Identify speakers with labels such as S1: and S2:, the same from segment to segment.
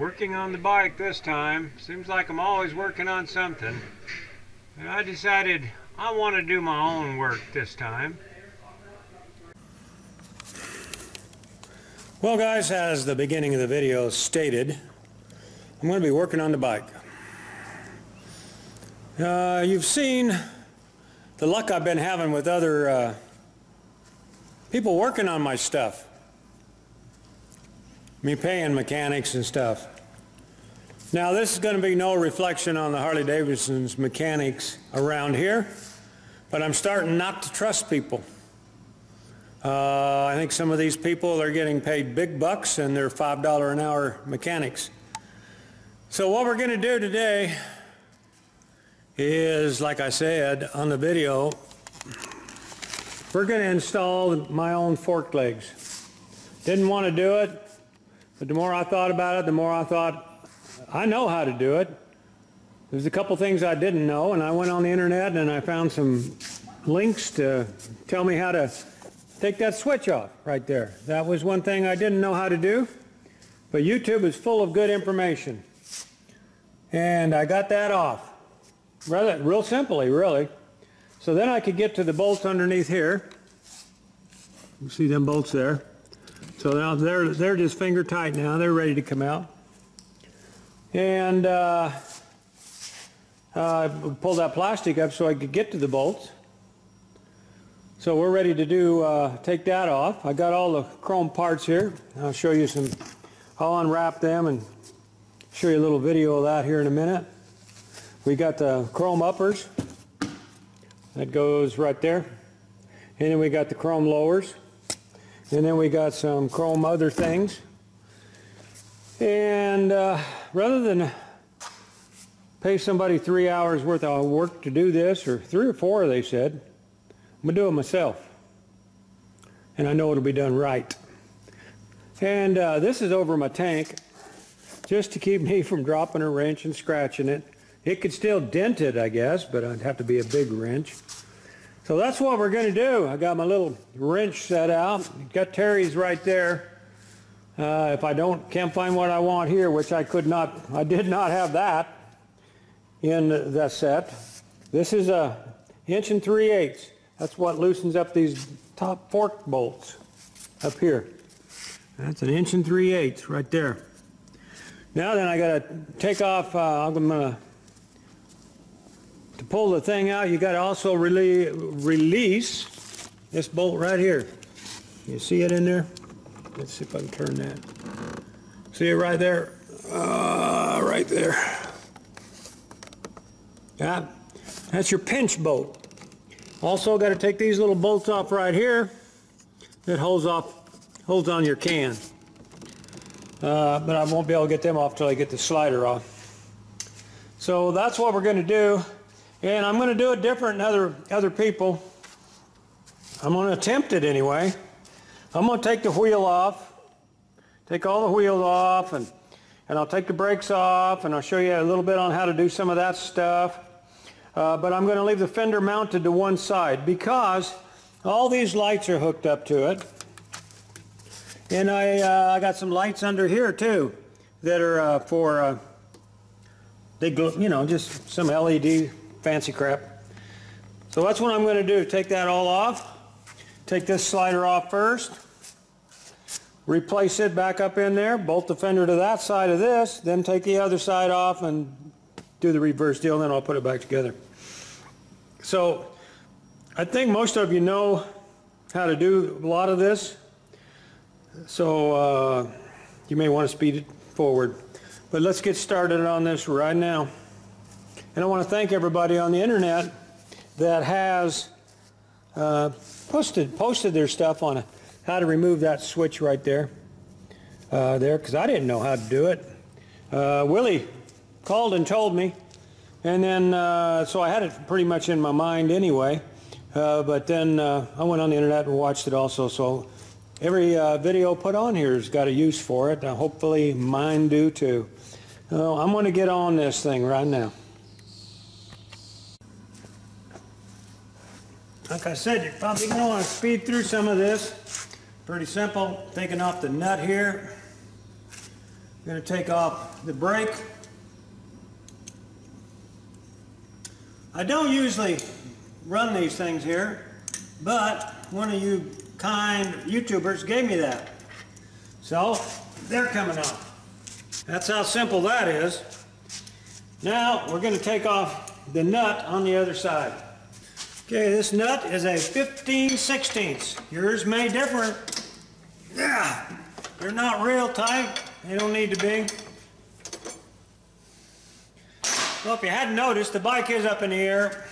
S1: Working on the bike this time. Seems like I'm always working on something. And I decided I want to do my own work this time. Well guys, as the beginning of the video stated, I'm going to be working on the bike. You've seen the luck I've been having with other people working on my stuff. Me paying mechanics and stuff. Now this is going to be no reflection on the Harley-Davidson's mechanics around here, but I'm starting not to trust people. I think some of these people are getting paid big bucks and they're $5 an hour mechanics. So what we're going to do today is, like I said on the video, we're going to install my own fork legs. Didn't want to do it. But the more I thought about it, the more I thought, I know how to do it. There's a couple things I didn't know, and I went on the internet and I found some links to tell me how to take that switch off right there. That was one thing I didn't know how to do, but YouTube is full of good information. And I got that off. Real simply, really. So then I could get to the bolts underneath here. You see them bolts there. So now they're just finger tight now. They're ready to come out. And pull that plastic up so I could get to the bolts. So we're ready to take that off. I got all the chrome parts here. I'll show you some. I'll unwrap them and show you a little video of that here in a minute. We got the chrome uppers. That goes right there. And then we got the chrome lowers. And then we got some chrome other things. And rather than pay somebody 3 hours worth of work to do this, or 3 or 4 they said, I'm going to do it myself. And I know it'll be done right. And this is over my tank, just to keep me from dropping a wrench and scratching it. It could still dent it, I guess, but I'd have to be a big wrench. So that's what we're going to do. I got my little wrench set out. Got Terry's right there. If I can't find what I want here, which I did not have that in the set. This is a 1 3/8. That's what loosens up these top fork bolts up here. That's an 1 3/8 right there. Now then I got to take off, I'm going to pull the thing out, you got to also release this bolt right here. You see it in there? Let's see if I can turn that. See it right there? Right there. Yeah, that's your pinch bolt. Also got to take these little bolts off right here that holds on your can. But I won't be able to get them off till I get the slider off. So that's what we're going to do. And I'm going to do it different than other people. I'm going to attempt it anyway. I'm going to take the wheel off, take all the wheels off, and I'll take the brakes off, and I'll show you a little bit on how to do some of that stuff. But I'm going to leave the fender mounted to one side because all these lights are hooked up to it. And I got some lights under here too that are for, just some LED fancy crap. So that's what I'm going to do. Take that all off. Take this slider off first. Replace it back up in there. Bolt the fender to that side of this. Then take the other side off and do the reverse deal. Then I'll put it back together. So I think most of you know how to do a lot of this. So you may want to speed it forward. But let's get started on this right now. And I want to thank everybody on the internet that has posted their stuff on how to remove that switch right there, because I didn't know how to do it. Willie called and told me, and then so I had it pretty much in my mind anyway. But then I went on the internet and watched it also. So every video put on here has got a use for it. Hopefully mine do too. I'm going to get on this thing right now. Like I said, you're probably going to want to speed through some of this. Pretty simple. Taking off the nut here. I'm going to take off the brake. I don't usually run these things here, but one of you kind YouTubers gave me that. So they're coming off. That's how simple that is. Now we're going to take off the nut on the other side. Okay, this nut is a 15/16. Yours may differ. Yeah, they're not real tight. They don't need to be. Well, if you hadn't noticed, the bike is up in the air.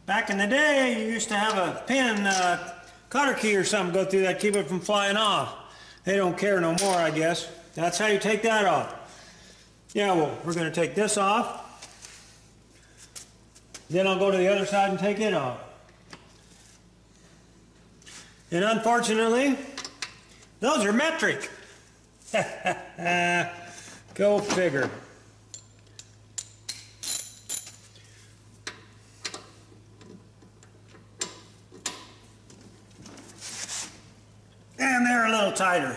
S1: Back in the day, you used to have a pin, cotter key or something go through that, keep it from flying off. They don't care no more, I guess. That's how you take that off. Yeah, well, we're going to take this off. Then I'll go to the other side and take it off. And unfortunately, those are metric. Go figure. And they're a little tighter.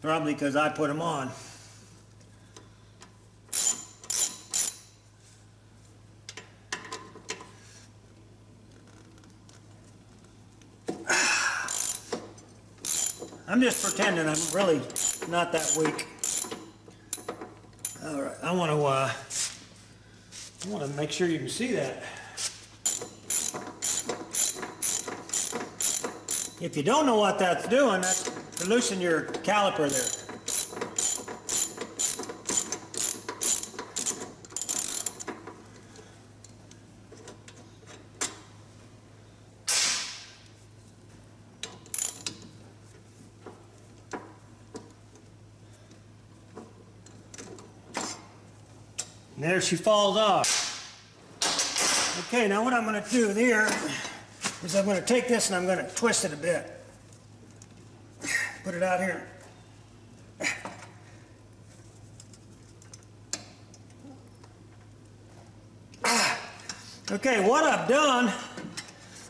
S1: Probably because I put them on. I'm just pretending I'm really not that weak. All right, I want to make sure you can see that. If you don't know what that's doing, that's to loosen your caliper there. And there she falls off. Okay, now what I'm going to do here is I'm going to take this and I'm going to twist it a bit. Put it out here. Okay, what I've done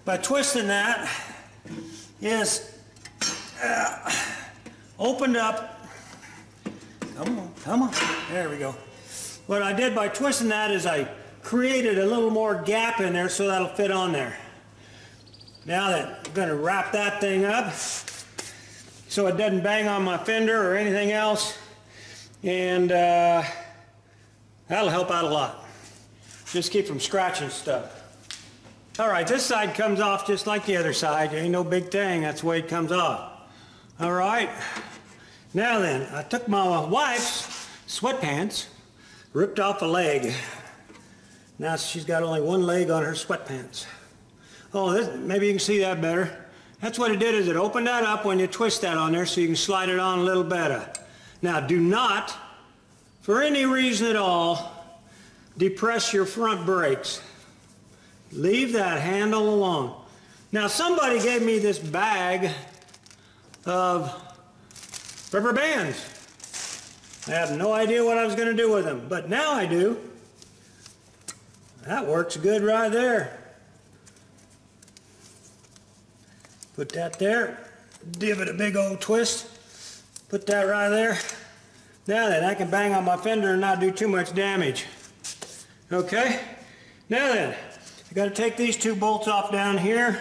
S1: by twisting that is opened up. Come on. There we go. What I did by twisting that is I created a little more gap in there so that'll fit on there. Now that I'm going to wrap that thing up so it doesn't bang on my fender or anything else, and that'll help out a lot. Just keep from scratching stuff. All right, this side comes off just like the other side. Ain't no big thing. That's the way it comes off. All right. Now then, I took my wife's sweatpants, ripped off a leg. Now she's got only one leg on her sweatpants. Oh, maybe you can see that better. That's what it did, is it opened that up when you twist that on there so you can slide it on a little better. Now do not, for any reason at all, depress your front brakes. Leave that handle alone. Now somebody gave me this bag of rubber bands. I have no idea what I was going to do with them, but now I do. That works good right there. Put that there, give it a big old twist, put that right there. Now then, I can bang on my fender and not do too much damage. Okay, now then, I got to take these two bolts off down here.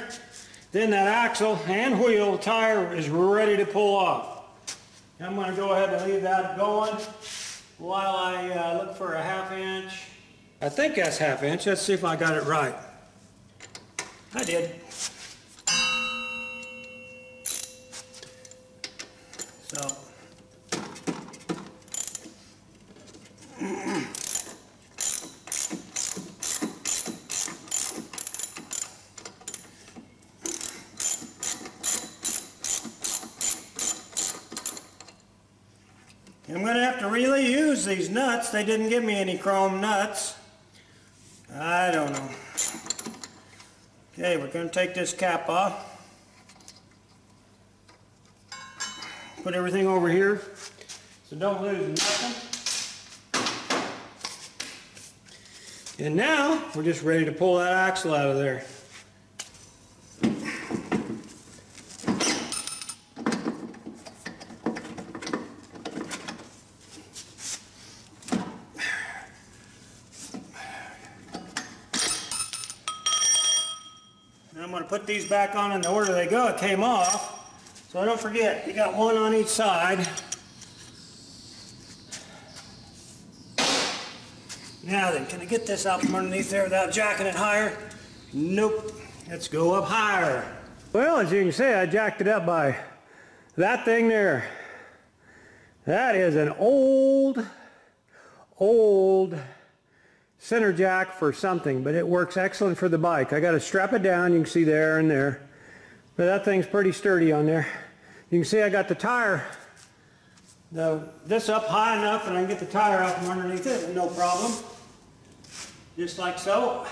S1: Then that axle and wheel tire is ready to pull off. I'm going to go ahead and leave that going while I look for a 1/2 inch. I think that's 1/2 inch. Let's see if I got it right. I did. So. I'm going to have to really use these nuts. They didn't give me any chrome nuts. I don't know. Okay, we're going to take this cap off. Put everything over here so don't lose nothing. And now we're just ready to pull that axle out of there. put these back on in the order they go. It came off. So don't forget, you got one on each side. Now then, can I get this out from underneath there without jacking it higher? Nope. Let's go up higher. Well, as you can see, I jacked it up by that thing there. That is an old center jack for something, but it works excellent for the bike. I got to strap it down, you can see there and there. But that thing's pretty sturdy on there. You can see I got the tire, this up high enough and I can get the tire out from underneath it, no problem. Just like so.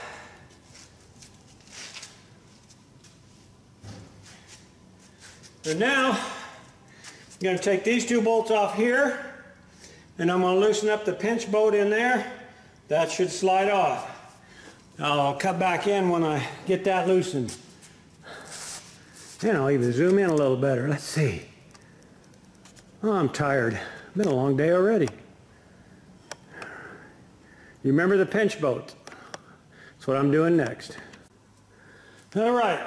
S1: And now, I'm going to take these two bolts off here, and I'm going to loosen up the pinch bolt in there. That should slide off. I'll cut back in when I get that loosened. And I'll even zoom in a little better. Let's see. Oh, I'm tired. It's been a long day already. You remember the pinch bolt? That's what I'm doing next. All right.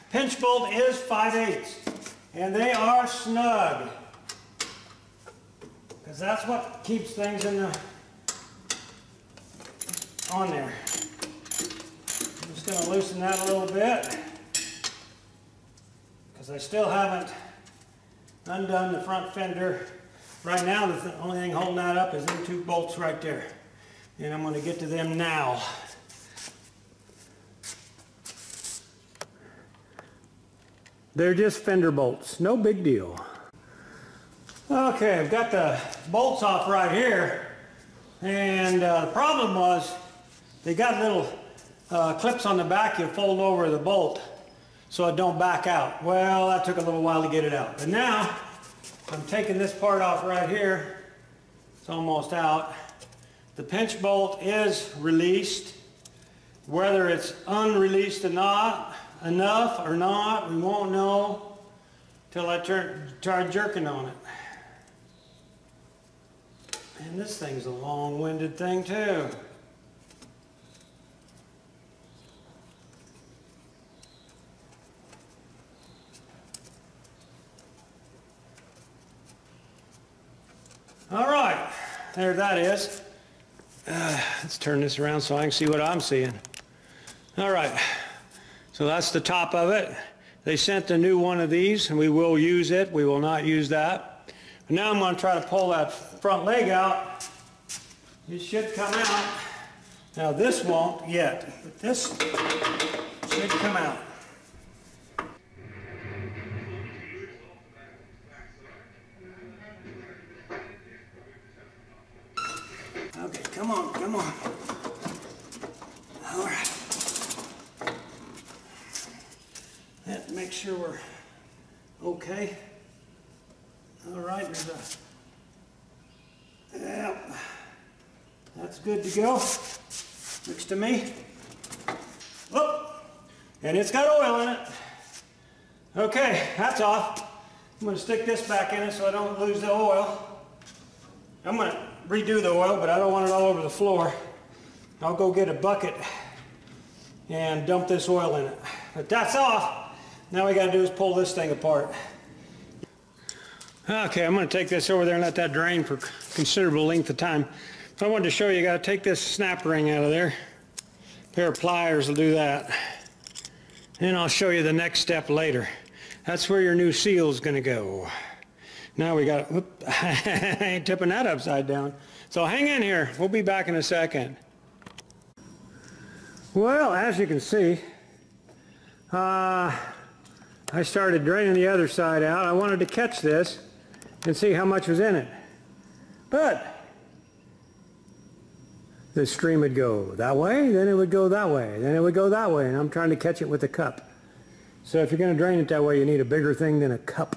S1: Pinch bolt is 5/8, and they are snug, because that's what keeps things in the on there. I'm just going to loosen that a little bit, because I still haven't undone the front fender. Right now, the only thing holding that up is them two bolts right there, and I'm going to get to them now. They're just fender bolts, no big deal. Okay, I've got the bolts off right here, and the problem was they got little clips on the back you fold over the bolt so it don't back out. Well, that took a little while to get it out, but now I'm taking this part off right here. It's almost out. The pinch bolt is released. Whether it's unreleased or not, enough or not, we won't know till I try jerking on it. And this thing's a long-winded thing too. All right, there that is. Let's turn this around so I can see what I'm seeing. All right. So that's the top of it. They sent a new one of these, and we will use it. We will not use that. But now I'm going to try to pull that front leg out. It should come out. Now this won't yet, but this should come out. Okay, come on, come on. All right. Make sure we're okay. All right, there's a, yeah, that's good to go. Looks to me. Whoop, and it's got oil in it. Okay, that's off. I'm going to stick this back in it so I don't lose the oil. I'm going to redo the oil, but I don't want it all over the floor. I'll go get a bucket and dump this oil in it. But that's off. Now we got to do is pull this thing apart. Okay, I'm going to take this over there and let that drain for considerable length of time. I wanted to show you, got to take this snap ring out of there. A pair of pliers will do that. And I'll show you the next step later. That's where your new seal is going to go. Now we got, whoop, I ain't tipping that upside down. So hang in here, we'll be back in a second. Well, as you can see, I started draining the other side out. I wanted to catch this and see how much was in it. But the stream would go that way, then it would go that way, then it would go that way, and I'm trying to catch it with a cup. So if you're going to drain it that way, you need a bigger thing than a cup.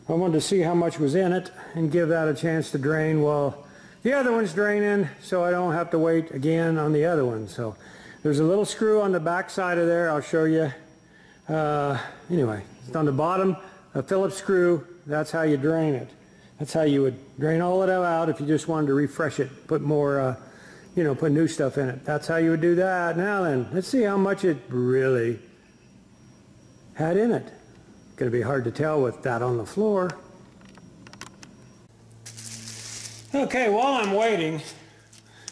S1: I wanted to see how much was in it and give that a chance to drain while the other one's draining, so I don't have to wait again on the other one. So there's a little screw on the back side of there. I'll show you. Anyway, it's on the bottom, a Phillips screw. That's how you drain it. That's how you would drain all of it out if you just wanted to refresh it, put more, put new stuff in it. That's how you would do that. Now then, let's see how much it really had in it. Going to be hard to tell with that on the floor. Okay, while I'm waiting,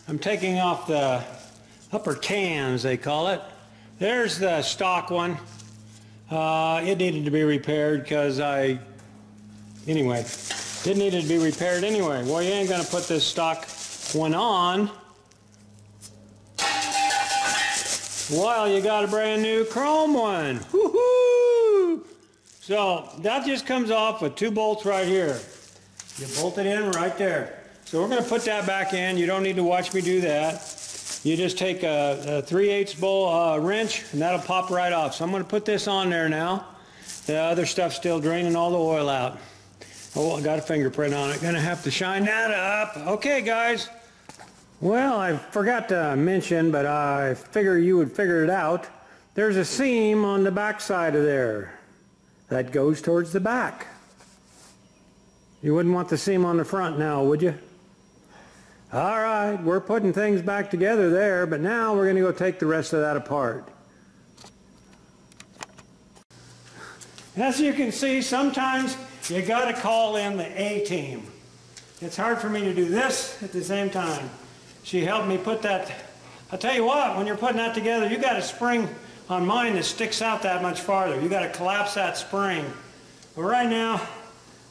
S1: I'm taking off the upper cans, they call it. There's the stock one. It needed to be repaired because it needed to be repaired anyway. Well, you ain't going to put this stock one on while you got a brand new chrome one. Woohoo! So that just comes off with 2 bolts right here. You bolt it in right there. So we're going to put that back in. You don't need to watch me do that. You just take a 3/8 bowl wrench and that'll pop right off. So I'm going to put this on there now. The other stuff's still draining all the oil out. Oh, I got a fingerprint on it. Going to have to shine that up. Okay, guys. Well, I forgot to mention, but I figure you would figure it out. There's a seam on the back side of there that goes towards the back. You wouldn't want the seam on the front now, would you? All right, we're putting things back together there, but now we're going to go take the rest of that apart. As you can see, sometimes you got to call in the A-team. It's hard for me to do this at the same time. She helped me put that. I'll tell you what, when you're putting that together, you got a spring on mine that sticks out that much farther. You got to collapse that spring. But right now,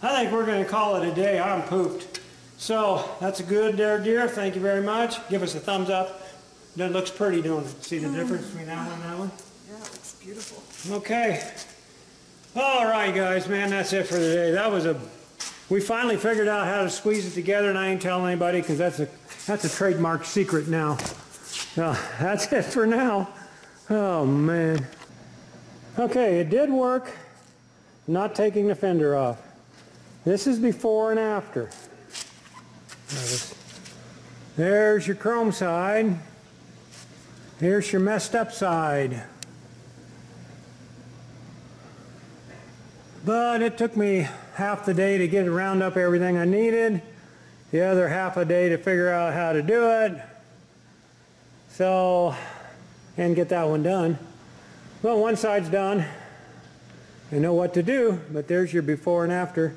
S1: I think we're going to call it a day. I'm pooped. So that's a good there, dear. Thank you very much. Give us a thumbs up. That looks pretty, don't it? See the difference between that one and that one?
S2: Yeah, it looks beautiful.
S1: Okay. All right, guys, man, that's it for today. We finally figured out how to squeeze it together, and I ain't telling anybody because that's a trademark secret now. So that's it for now. Oh, man. Okay, it did work. Not taking the fender off. This is before and after. There's your chrome side. Here's your messed up side. But it took me half the day to get round up everything I needed. The other half a day to figure out how to do it. So, and get that one done. Well, one side's done. I know what to do, but there's your before and after.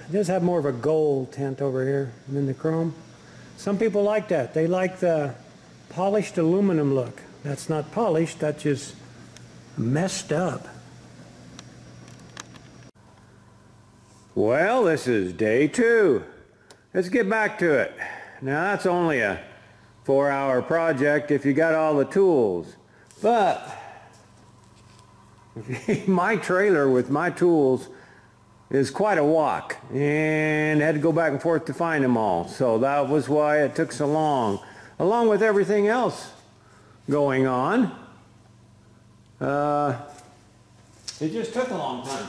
S1: It does have more of a gold tint over here than the chrome. Some people like that. They like the polished aluminum look. That's not polished, that's just messed up. Well, this is day 2. Let's get back to it. Now that's only a 4-hour project if you got all the tools. But my trailer with my tools is quite a walk, and I had to go back and forth to find them all. So that was why it took so long, along with everything else going on. It just took a long time.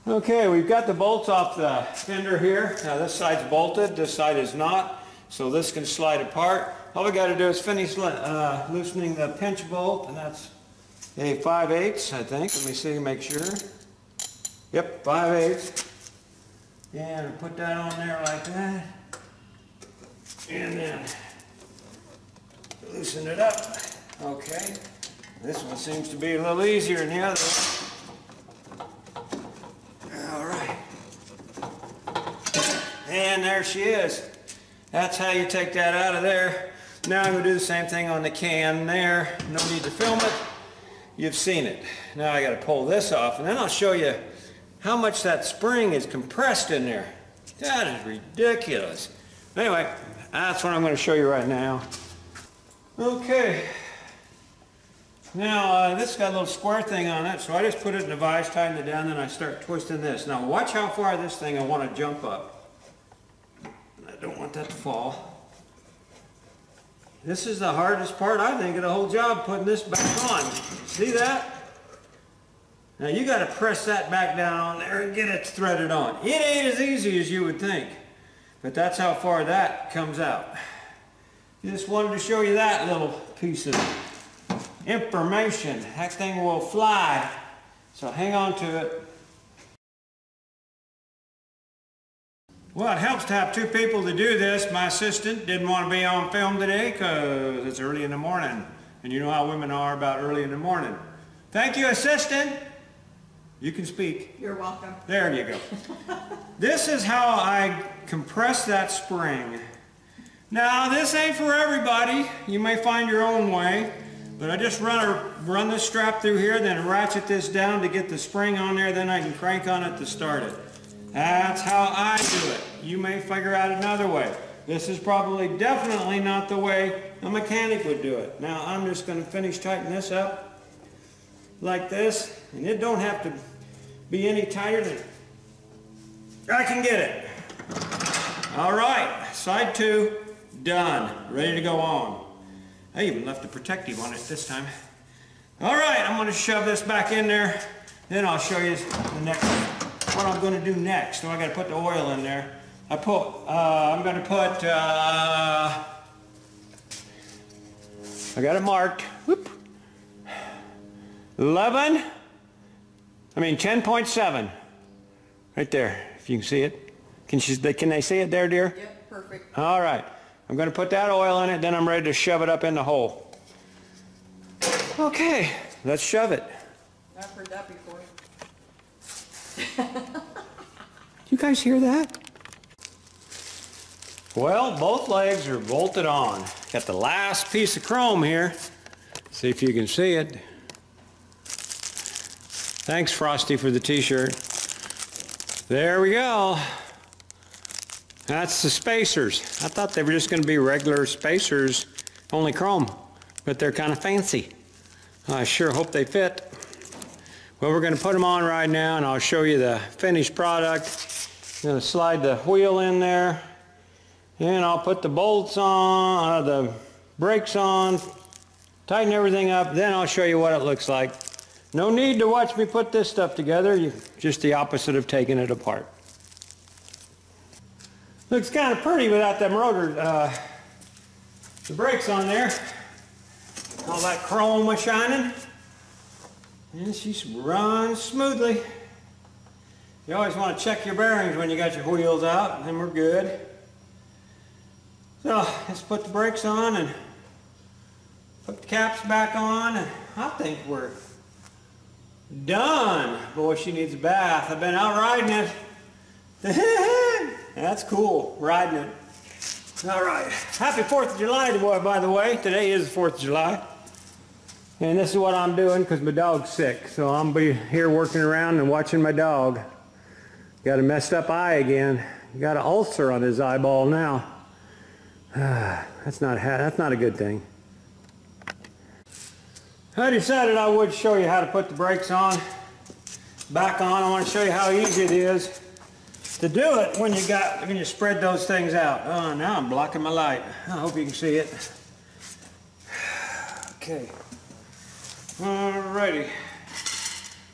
S1: Okay, we've got the bolts off the fender here. Now this side's bolted, this side is not, so this can slide apart. All we got to do is finish loosening the pinch bolt, and that's a 5/8, I think. Let me see, make sure. Yep, 5/8. And put that on there like that. And then loosen it up. Okay. This one seems to be a little easier than the other one. All right. And there she is. That's how you take that out of there. Now I'm going to do the same thing on the can there. No need to film it. You've seen it. Now I got to pull this off, and then I'll show you how much that spring is compressed in there. That is ridiculous. Anyway, that's what I'm going to show you right now. Okay. Now, this has got a little square thing on it, so I just put it in a vise, tighten it down, then I start twisting this. Now, watch how far this thing I want to jump up. I don't want that to fall. This is the hardest part, I think, of the whole job, putting this back on. See that? Now, you got to press that back down on there and get it threaded on. It ain't as easy as you would think, but that's how far that comes out. Just wanted to show you that little piece of information. That thing will fly, so hang on to it. Well, it helps to have 2 people to do this. My assistant didn't want to be on film today because it's early in the morning, and you know how women are about early in the morning. Thank you, assistant. You can speak.
S2: You're welcome.
S1: There you go. This is how I compress that spring. Now, this ain't for everybody. You may find your own way, but I just run this strap through here, then ratchet this down to get the spring on there, then I can crank on it to start it. That's how I do it. You may figure out another way. This is probably definitely not the way a mechanic would do it. Now, I'm just going to finish tightening this up like this, and it don't have to be any tighter than I can get it. All right, side 2, done, ready to go on. I even left the protective on it this time. All right, I'm going to shove this back in there, then I'll show you the next what I'm going to do next. So I got to put the oil in there. I'm going to put, I got it marked, whoop, 10.7, right there, if you can see it. Can they see it there, dear?
S2: Yep, perfect.
S1: All right, I'm going to put that oil in it, then I'm ready to shove it up in the hole. Okay, let's shove it.
S2: I've heard that before.
S1: You guys hear that? Well, both legs are bolted on. Got the last piece of chrome here. See if you can see it. Thanks, Frosty, for the t-shirt. There we go. That's the spacers. I thought they were just going to be regular spacers, only chrome, but they're kind of fancy. I sure hope they fit. Well, we're going to put them on right now, and I'll show you the finished product. I'm going to slide the wheel in there, and I'll put the bolts on, the brakes on, tighten everything up, then I'll show you what it looks like. No need to watch me put this stuff together, just the opposite of taking it apart. Looks kind of pretty without them rotors, the brakes on there. All that chrome was shining. And she runs smoothly. You always want to check your bearings when you got your wheels out, and then we're good. So let's put the brakes on and put the caps back on, and I think we're done. Boy, she needs a bath. I've been out riding it. That's cool, riding it. All right. Happy 4th of July, by the way. Today is the 4th of July. And this is what I'm doing because my dog's sick. So I'm be here working around and watching my dog. Got a messed up eye again. Got an ulcer on his eyeball now. That's not a good thing. I decided I would show you how to put the brakes on, back on. I want to show you how easy it is to do it when you spread those things out. Oh, now I'm blocking my light. I hope you can see it. Okay. Alrighty.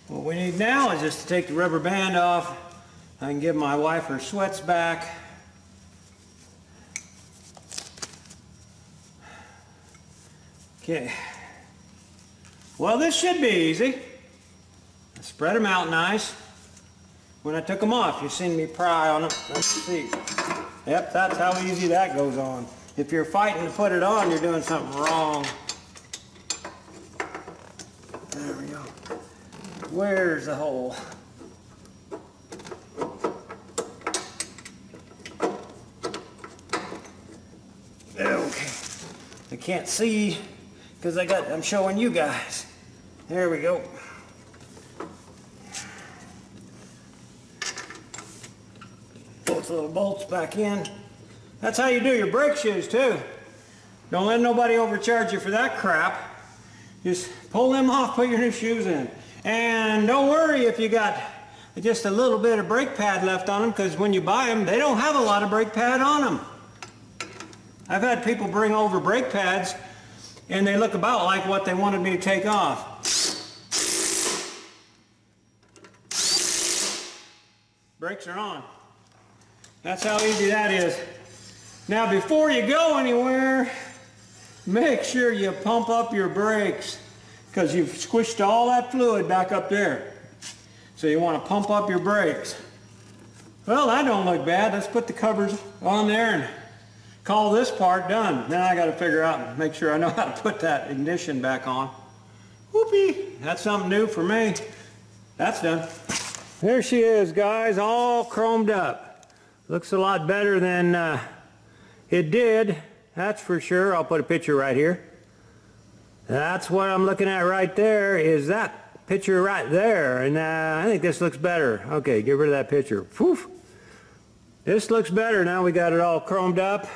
S1: What we need now is just to take the rubber band off. I can give my wife her sweats back. Okay. Well, this should be easy. I spread them out nice. When I took them off, you've seen me pry on them. Let's see. Yep, that's how easy that goes on. If you're fighting to put it on, you're doing something wrong. There we go. Where's the hole? Okay. I can't see because I'm showing you guys. There we go. Both little bolts back in. That's how you do your brake shoes too. Don't let nobody overcharge you for that crap. Just pull them off, put your new shoes in. And don't worry if you got just a little bit of brake pad left on them, because when you buy them, they don't have a lot of brake pad on them. I've had people bring over brake pads and they look about like what they wanted me to take off. Brakes are on. That's how easy that is. Now before you go anywhere, make sure you pump up your brakes, because you've squished all that fluid back up there. So you want to pump up your brakes. Well, that don't look bad. Let's put the covers on there and call this part done. Now I got to figure out and make sure I know how to put that ignition back on. Whoopee! That's something new for me. That's done. There she is, guys, all chromed up. Looks a lot better than it did, that's for sure. I'll put a picture right here. That's what I'm looking at right there, is that picture right there. And I think this looks better. Okay, get rid of that picture. Whew. This looks better now we got it all chromed up.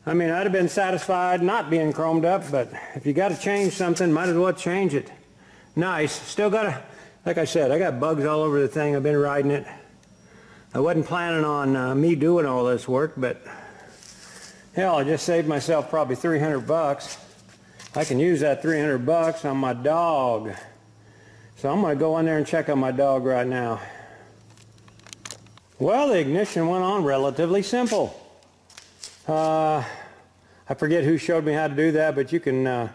S1: I mean, I'd have been satisfied not being chromed up, but if you got to change something, might as well change it. Nice. Still got to, like I said, I got bugs all over the thing. I've been riding it. I wasn't planning on me doing all this work, but hell, I just saved myself probably 300 bucks. I can use that 300 bucks on my dog. So I'm going to go in there and check on my dog right now. Well, the ignition went on relatively simple. I forget who showed me how to do that, but you can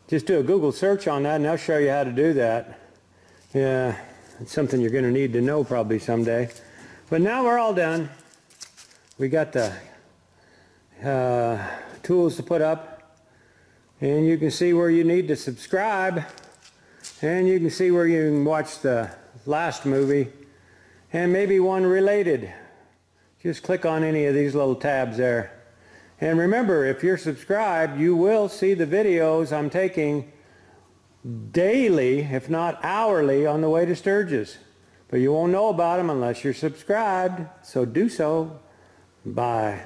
S1: just do a Google search on that and they'll show you how to do that. Yeah, it's something you're going to need to know probably someday. But now we're all done. We got the tools to put up, and you can see where you need to subscribe, and you can see where you can watch the last movie and maybe one related. Just click on any of these little tabs there. And remember, if you're subscribed, you will see the videos I'm taking daily, if not hourly, on the way to Sturgis. But you won't know about them unless you're subscribed, so do so. Bye.